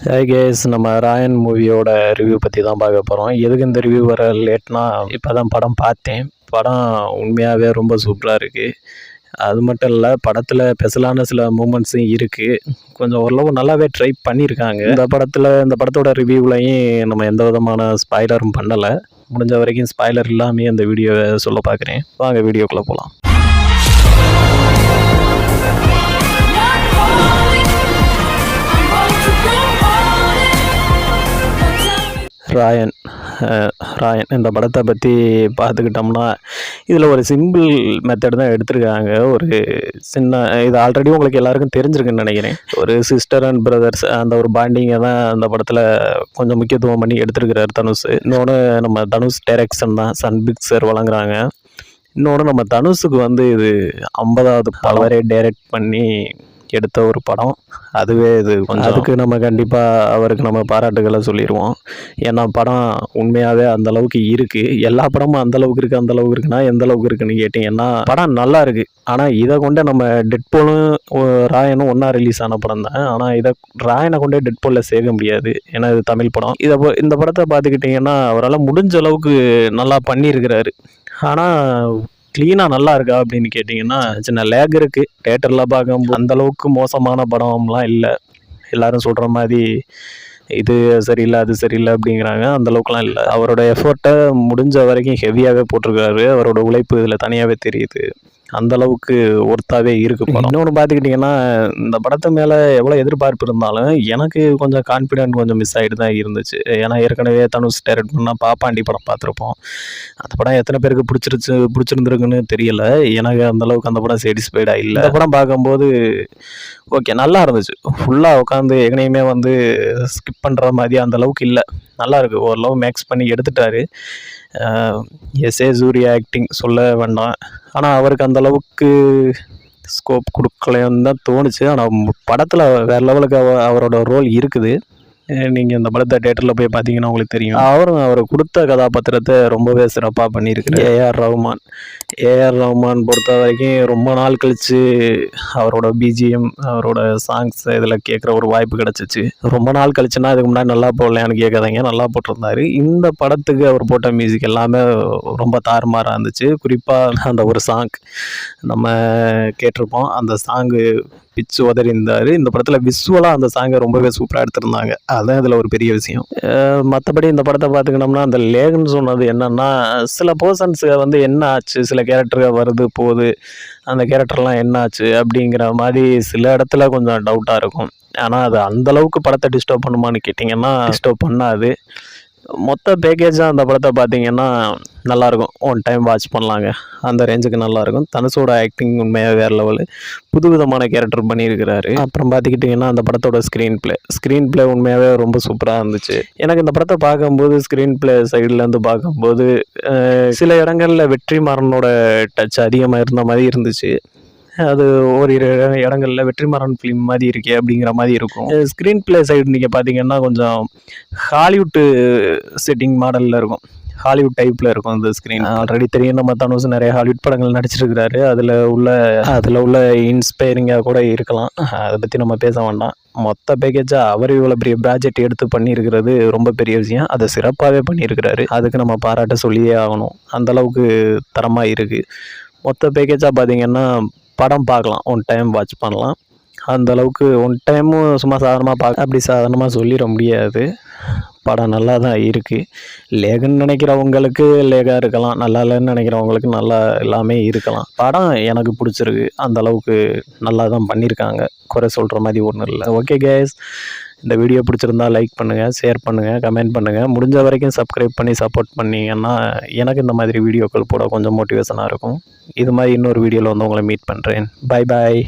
Hi guys, நம்ம ராயன் மூவியோட review பற்றி தான் பார்க்க போகிறோம். எதுக்கு இந்த ரிவ்யூ வர லேட்னா, இப்போ தான் படம் பார்த்தேன். படம் உண்மையாகவே ரொம்ப சூப்பராக இருக்குது. அது மட்டும் இல்லை, படத்தில் ஸ்பெஷலான சில மூமெண்ட்ஸும் இருக்குது. கொஞ்சம் ஓரளவு நல்லாவே ட்ரை பண்ணியிருக்காங்க. இந்த படத்தோட ரிவ்யூவிலையும் நம்ம எந்த விதமான ஸ்பாய்லரும் பண்ணலை. முடிஞ்ச வரைக்கும் ஸ்பாய்லர் இல்லாமல் அந்த வீடியோவை சொல்ல பார்க்குறேன். வாங்க வீடியோக்குள்ளே போகலாம். ராயன் இந்த படத்தை பற்றி பார்த்துக்கிட்டோம்னா, இதில் ஒரு சிம்பிள் மெத்தட் தான் எடுத்திருக்காங்க. ஒரு சின்ன இது ஆல்ரெடி உங்களுக்கு எல்லாருக்கும் தெரிஞ்சிருக்குன்னு நினைக்கிறேன். ஒரு சிஸ்டர் அண்ட் பிரதர்ஸ் அந்த ஒரு பாண்டிங்கை தான் அந்த படத்தில் கொஞ்சம் முக்கியத்துவம் பண்ணி எடுத்திருக்கிறார் தனுஷ். இன்னொன்று நம்ம தனுஷ் டைரக்ஷன் தான் சன் பிக்சர் வழங்குறாங்க. இன்னொன்று நம்ம தனுஷுக்கு இது 50வது பலவரே டைரக்ட் பண்ணி எடுத்த ஒரு படம். அதுவே இது கொஞ்சம் அதுக்கு நம்ம கண்டிப்பாக அவருக்கு நம்ம பாராட்டுகளை சொல்லிடுவோம். ஏன்னா படம் உண்மையாகவே அந்தளவுக்கு இருக்குது. எல்லா படமும் அந்தளவுக்கு இருக்குன்னா எந்த அளவுக்கு இருக்குன்னு கேட்டிங்கன்னா, படம் நல்லா இருக்குது. ஆனால் இதை கொண்டு நம்ம டெட்போலும் ராயனும் ஒன்றா ரிலீஸ் ஆன படம் தான். ஆனால் இதை ராயனை கொண்டே டெட்போலில் சேர்க்க முடியாது. ஏன்னா இது தமிழ் படம். இந்த படத்தை பார்த்துக்கிட்டிங்கன்னா அவரால் முடிஞ்ச அளவுக்கு நல்லா பண்ணியிருக்கிறாரு. ஆனால் க்ளீனாக நல்லா இருக்கா அப்படின்னு கேட்டிங்கன்னா, சின்ன லேக் இருக்குது. தேட்டரில் பார்க்கும்போது அந்தளவுக்கு மோசமான படம்லாம் இல்லை. எல்லோரும் சொல்கிற மாதிரி இது சரியில்லை அது சரியில்லை அப்படிங்கிறாங்க. அந்தளவுக்குலாம் இல்லை. அவரோட எஃபர்ட்டை முடிஞ்ச வரைக்கும் ஹெவியாகவே போட்டிருக்காரு. அவரோட உழைப்பு இதில் தனியாகவே தெரியுது. அந்தளவுக்கு ஒர்த்தாகவே இருக்குது படம். இன்னொன்று பார்த்துக்கிட்டிங்கன்னா, இந்த படத்து மேலே எவ்வளோ எதிர்பார்ப்பு இருந்தாலும் எனக்கு கொஞ்சம் கான்ஃபிடென்ட் கொஞ்சம் மிஸ் ஆகிட்டு தான் இருந்துச்சு. ஏன்னா ஏற்கனவே தனுஷ் டைரக்ட் பண்ணால் பாப்பாண்டி படம் பார்த்துருப்போம். அந்த படம் எத்தனை பேருக்கு பிடிச்சிருந்துருக்குன்னு தெரியலை. எனக்கு அந்தளவுக்கு அந்த படம் சாட்டிஸ்ஃபைடாக இல்லை. இந்த படம் பார்க்கும்போது ஓகே நல்லா இருந்துச்சு. ஃபுல்லாக உட்காந்து எங்கனையுமே ஸ்கிப் பண்ணுற மாதிரி அந்தளவுக்கு இல்லை. நல்லா இருக்குது. ஓரளவு மேக்ஸ் பண்ணி எடுத்துட்டாரு. எஸ்ஏ சூர்யா ஆக்டிங் சொல்ல வேண்டாம். ஆனால் அவருக்கு அந்தளவுக்கு ஸ்கோப் கொடுக்கலன்னு தான் தோணுச்சு. ஆனால் படத்தில் வேறு லெவலுக்கு அவரோட ரோல் இருக்குது. நீங்கள் இந்த படத்தை தேட்டரில் போய் பார்த்தீங்கன்னா உங்களுக்கு தெரியும். அவர் கொடுத்த கதாபாத்திரத்தை ரொம்பவே சிறப்பாக பண்ணியிருக்கிறார். ஏஆர் ரஹ்மான் பொறுத்த வரைக்கும் ரொம்ப நாள் கழித்து அவரோட பிஜிஎம் அவரோட சாங்ஸ் இதில் கேட்குற ஒரு வாய்ப்பு கிடச்சிச்சு. ரொம்ப நாள் கழிச்சுன்னா அதுக்கு முன்னாடி நல்லா போடலையான்னு கேட்காதீங்க, நல்லா போட்டிருந்தார். இந்த படத்துக்கு அவர் போட்ட மியூசிக் எல்லாமே ரொம்ப தாறுமாறாக இருந்துச்சு. குறிப்பாக அந்த ஒரு சாங் நம்ம கேட்டிருப்போம். அந்த சாங்கு பிச்சு உதறிந்தார். இந்த படத்தில் விசுவலாக அந்த சாங்கை ரொம்பவே சூப்பராக எடுத்திருந்தாங்க. அதுதான் இதில் ஒரு பெரிய விஷயம். மற்றபடி இந்த படத்தை பார்த்துக்கிட்டோம்னா, அந்த லேகுன்னு சொன்னது என்னென்னா, சில பர்சன்ஸுக்கு என்ன ஆச்சு, சில கேரக்டர்கள் வருது போகுது, அந்த கேரக்டர்லாம் என்ன ஆச்சு அப்படிங்கிற மாதிரி சில இடத்துல கொஞ்சம் டவுட்டாக இருக்கும். ஆனால் அது அந்தளவுக்கு படத்தை டிஸ்டர்ப் பண்ணுமான்னு கேட்டிங்கன்னா டிஸ்டர்ப் பண்ணாது. மொத்த பேக்கேஜாக அந்த படத்தை பார்த்தீங்கன்னா நல்லாயிருக்கும். ஒன் டைம் வாட்ச் பண்ணலாங்க. அந்த ரேஞ்சுக்கு நல்லாயிருக்கும். தனுஷோட ஆக்டிங் உண்மையாக வேறு லெவலு. புதுவிதமான கேரக்டர் பண்ணியிருக்கிறாரு. அப்புறம் பார்த்துக்கிட்டிங்கன்னா அந்த படத்தோட ஸ்க்ரீன் ப்ளே உண்மையாகவே ரொம்ப சூப்பராக இருந்துச்சு. எனக்கு இந்த படத்தை பார்க்கும்போது ஸ்க்ரீன் ப்ளே சைட்லேருந்து பார்க்கும்போது சில இடங்களில் வெற்றிமாறனோட டச் அதிகமாக இருந்த மாதிரி இருந்துச்சு. அது ஒரு இடங்களில் வெற்றிமாறன் ஃபிலிம் மாதிரி இருக்கே அப்படிங்கிற மாதிரி இருக்கும். ஸ்க்ரீன் ப்ளே சைடு நீங்கள் பார்த்தீங்கன்னா கொஞ்சம் ஹாலிவுட்டு செட்டிங் மாடலில் இருக்கும். ஹாலிவுட் டைப்பில் இருக்கும் அந்த ஸ்க்ரீன். ஆல்ரெடி தெரியும், நம்ம தனுஷ் நிறைய ஹாலிவுட் படங்கள் நடிச்சிருக்கிறாரு. அதில் உள்ள இன்ஸ்பைரிங்காக கூட இருக்கலாம். அதை பற்றி நம்ம பேச வேண்டாம். மொத்த பேக்கேஜாக அவர் இவ்வளோ பெரிய ப்ராஜெக்ட் எடுத்து பண்ணியிருக்கிறது ரொம்ப பெரிய விஷயம். அதை சிறப்பாகவே பண்ணியிருக்கிறாரு. அதுக்கு நம்ம பாராட்ட சொல்லியே ஆகணும். அந்தளவுக்கு தரமாக இருக்குது. மொத்த பேக்கேஜாக பார்த்தீங்கன்னா படம் பார்க்கலாம், ஒன் டைம் வாட்ச் பண்ணலாம். அந்தளவுக்கு ஒன் டைமும் சும்மா சாதாரணமாக சொல்லிட முடியாது. படம் நல்லா தான் இருக்குது. லேகுன்னு நினைக்கிறவங்களுக்கு லேகாக இருக்கலாம், நல்லா இல்லைன்னு நினைக்கிறவங்களுக்கு நல்லா எல்லாமே இருக்கலாம். படம் எனக்கு பிடிச்சிருக்கு. அந்தளவுக்கு நல்லா தான் பண்ணியிருக்காங்க. குறை சொல்கிற மாதிரி ஒன்றும் இல்லை. ஓகே கேஸ், இந்த வீடியோ பிடிச்சிருந்தா லைக் பண்ணுங்கள், ஷேர் பண்ணுங்கள், கமெண்ட் பண்ணுங்கள். முடிஞ்ச வரைக்கும் சப்ஸ்கிரைப் பண்ணி சப்போர்ட் பண்ணிங்கன்னா எனக்கு இந்த மாதிரி வீடியோக்கள் போட கொஞ்சம் மோட்டிவேஷனாக இருக்கும். இது மாதிரி இன்னொரு வீடியோவில் உங்களை மீட் பண்ணுறேன். Bye bye.